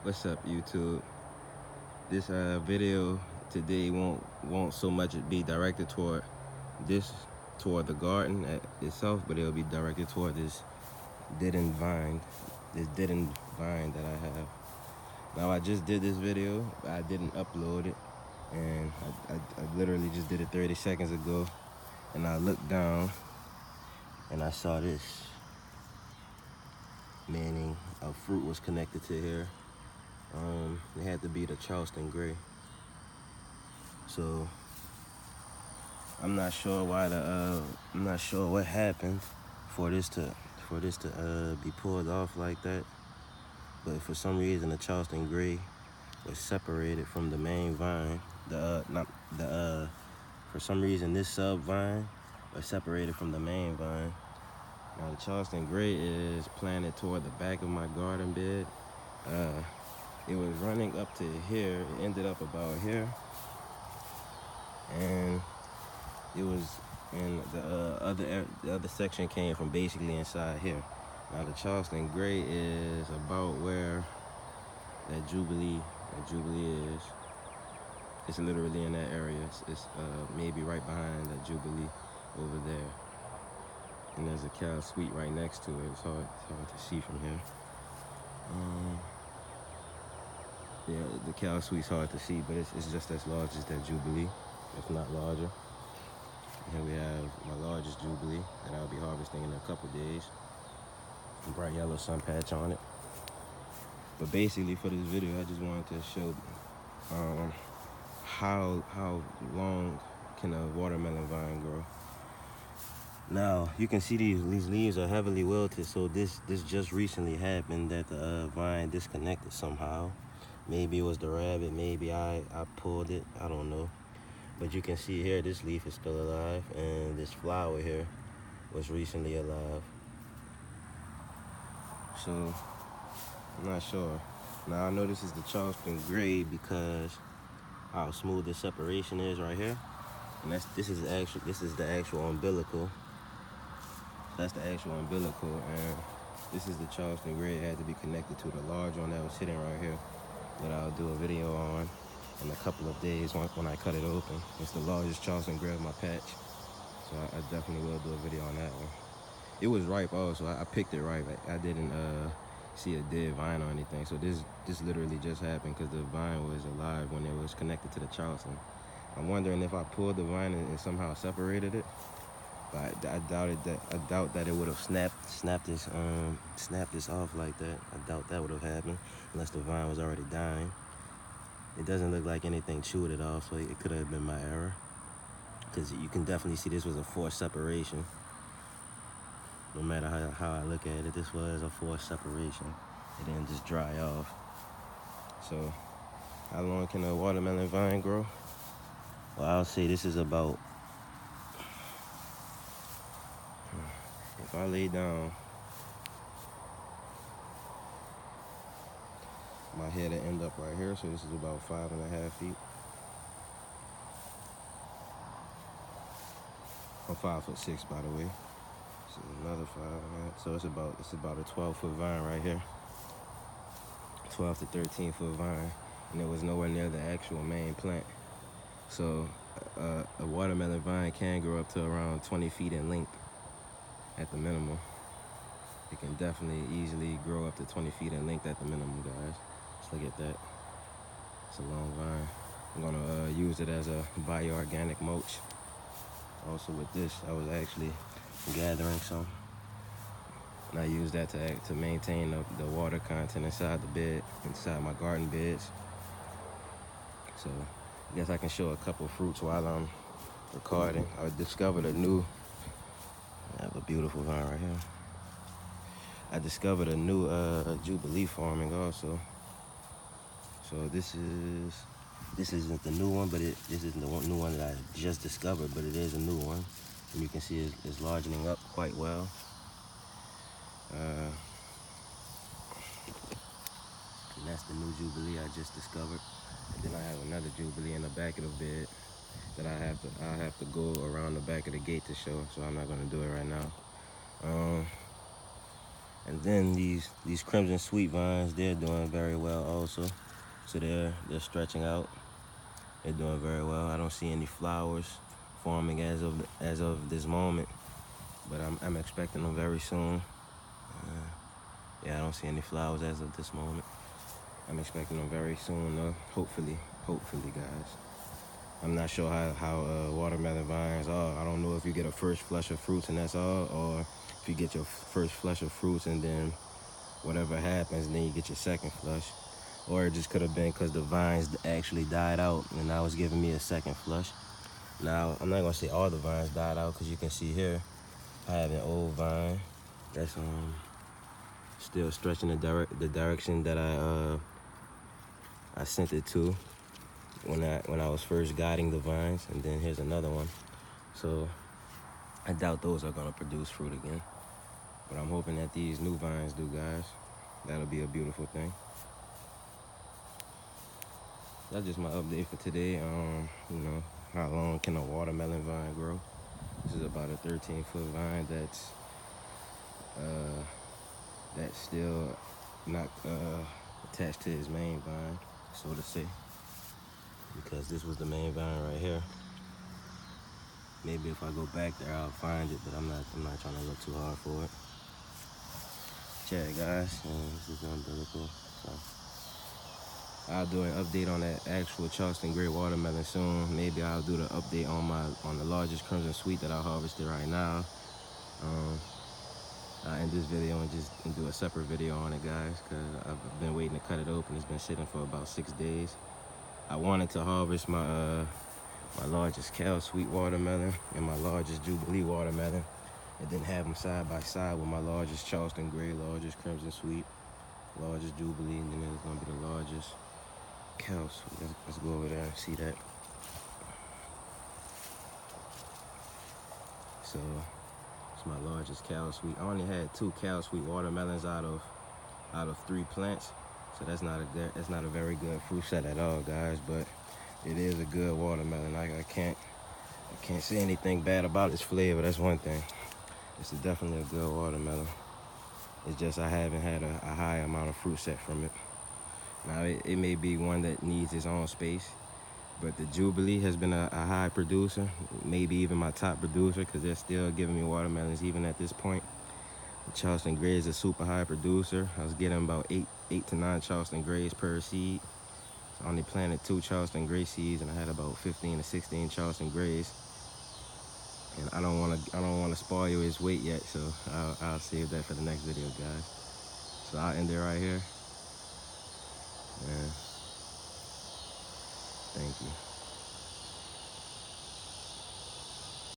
What's up, YouTube? This video today won't so much be directed toward the garden itself, but it'll be directed toward this deadened vine that I have. Now I just did this video, but I didn't upload it, and I literally just did it 30 seconds ago, and I looked down and I saw this, meaning a fruit was connected to here. It had to be the Charleston Gray. So I'm not sure what happened for this to be pulled off like that. But for some reason, the Charleston Gray was separated from the main vine. For some reason, this sub vine was separated from the main vine. Now the Charleston Gray is planted toward the back of my garden bed. It was running up to here. It ended up about here, and it was in the other section came from basically inside here. Now the Charleston Gray is about where that Jubilee is. It's literally in that area. It's maybe right behind that Jubilee over there. And there's a cow sweet right next to it. It's hard to see from here. Yeah, the cow sweet's hard to see, but it's just as large as that Jubilee, if not larger. Here we have my largest Jubilee that I'll be harvesting in a couple days. A bright yellow sun patch on it. But basically for this video, I just wanted to show how long can a watermelon vine grow. Now you can see these leaves are heavily wilted, so this just recently happened that the vine disconnected somehow. Maybe it was the rabbit, maybe I pulled it, I don't know. But you can see here, this leaf is still alive, and this flower here was recently alive. So, I'm not sure. Now I know this is the Charleston Gray because how smooth the separation is right here. And this is the actual umbilical. That's the actual umbilical, and this is the Charleston Gray. It had to be connected to the large one that was sitting right here, that I'll do a video on in a couple of days when I cut it open. It's the largest Charleston Gray of my patch, so I definitely will do a video on that one. It was ripe also. I picked it ripe. I didn't see a dead vine or anything, so this literally just happened because the vine was alive when it was connected to the Charleston. I'm wondering if I pulled the vine and somehow separated it, but I doubt that it would have snapped this off like that. I doubt that would have happened unless the vine was already dying. It doesn't look like anything chewed it off, so it could have been my error, because you can definitely see this was a forced separation. No matter how I look at it, this was a forced separation. It didn't just dry off. So how long can a watermelon vine grow? Well, I'll say this is about, if I lay down, my head will end up right here, so this is about 5.5 feet. I'm 5'6", by the way. So another 5.5. So it's about a 12-foot vine right here. 12 to 13-foot vine, and it was nowhere near the actual main plant. So a watermelon vine can grow up to around 20 feet in length at the minimum. It can definitely easily grow up to 20 feet in length at the minimum, guys. Just look at that. It's a long vine. I'm gonna use it as a bioorganic mulch. Also with this, I was actually gathering some, and I use that to maintain the water content inside the bed, inside my garden beds. So I guess I can show a couple fruits while I'm recording. I discovered I have a beautiful vine right here. I discovered a new Jubilee farming also. So this isn't the new one, but this isn't the new one that I just discovered, but it is a new one. And you can see it's largening up quite well. And that's the new Jubilee I just discovered. And then I have another Jubilee in the back of the bed that I have to go around the back of the gate to show, so I'm not gonna do it right now. And then these crimson sweet vines, they're doing very well also. So they're stretching out. They're doing very well. I don't see any flowers forming as of this moment, but I'm expecting them very soon. Yeah, I don't see any flowers as of this moment. I'm expecting them very soon though. Hopefully, guys. I'm not sure how watermelon vines are. I don't know if you get a first flush of fruits and that's all, or if you get your first flush of fruits and then whatever happens, then you get your second flush. Or it just could have been because the vines actually died out and now it's giving me a second flush. Now, I'm not gonna say all the vines died out because you can see here, I have an old vine that's still stretching the direction that I sent it to when I was first guiding the vines, and then here's another one. So I doubt those are gonna produce fruit again. But I'm hoping that these new vines do, guys. That'll be a beautiful thing. That's just my update for today. You know, how long can a watermelon vine grow? This is about a 13-foot vine that's still not attached to his main vine, so to say. Because this was the main vine right here. Maybe if I go back there, I'll find it, but I'm not trying to look too hard for it. Check, guys, and this is umbilical. So I'll do an update on that actual Charleston Gray watermelon soon. Maybe I'll do the update on the largest crimson sweet that I harvested right now. I'll end this video and do a separate video on it, guys, because I've been waiting to cut it open. It's been sitting for about 6 days. I wanted to harvest my largest Cal Sweet watermelon and my largest Jubilee watermelon, and then have them side by side with my largest Charleston Gray, largest Crimson Sweet, largest Jubilee, and then there's gonna be the largest Cal Sweet. Let's go over there and see that. So it's my largest Cal Sweet. I only had 2 Cal Sweet watermelons out of 3 plants, so that's not a very good fruit set at all, guys. But it is a good watermelon. I can't say anything bad about its flavor. That's one thing. It's definitely a good watermelon. It's just I haven't had a high amount of fruit set from it. Now it may be one that needs its own space, but the Jubilee has been a high producer, maybe even my top producer, because they're still giving me watermelons even at this point. The Charleston Gray is a super high producer. I was getting about 8 to 9 Charleston Grays per seed. I only planted 2 Charleston Gray seeds, and I had about 15 to 16 Charleston Grays. And I don't want to spoil his weight yet, so I'll save that for the next video, guys. So I'll end it right here. And thank you.